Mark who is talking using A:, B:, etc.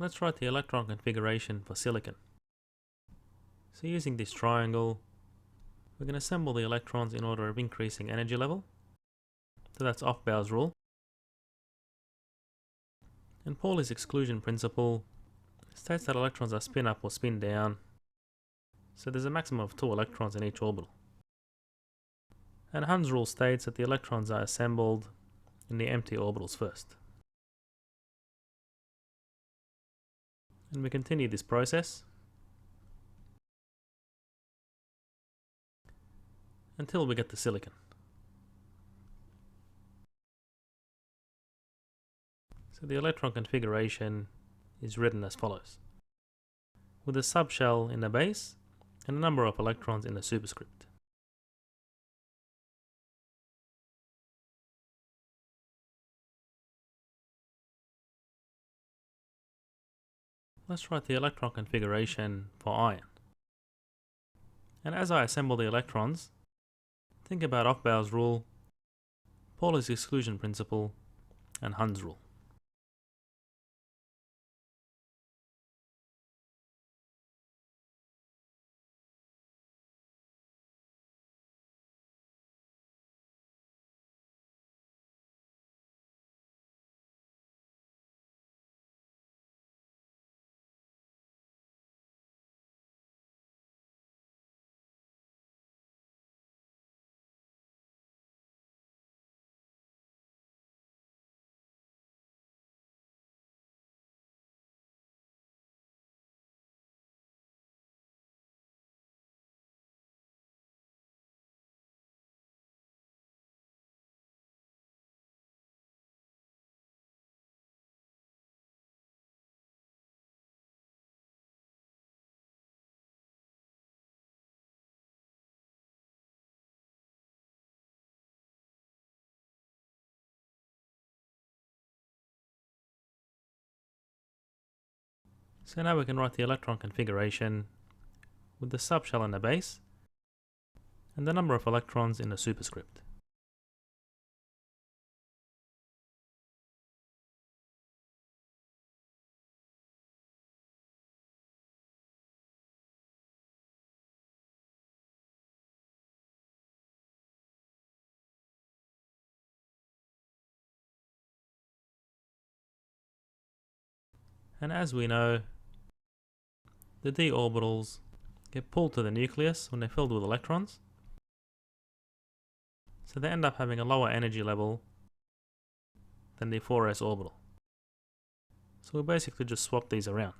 A: Let's write the electron configuration for silicon. So using this triangle, we're going to assemble the electrons in order of increasing energy level. So that's Aufbau's rule. And Pauli's exclusion principle states that electrons are spin up or spin down. So there's a maximum of 2 electrons in each orbital. And Hund's rule states that the electrons are assembled in the empty orbitals first. And we continue this process until we get to silicon. So the electron configuration is written as follows, with a subshell in the base and a number of electrons in the superscript. Let's write the electron configuration for iron. And as I assemble the electrons, think about Aufbau's rule, Pauli's exclusion principle, and Hund's rule. So now we can write the electron configuration with the subshell in the base and the number of electrons in the superscript. And as we know, the d orbitals get pulled to the nucleus when they're filled with electrons. So they end up having a lower energy level than the 4s orbital. So we basically just swap these around.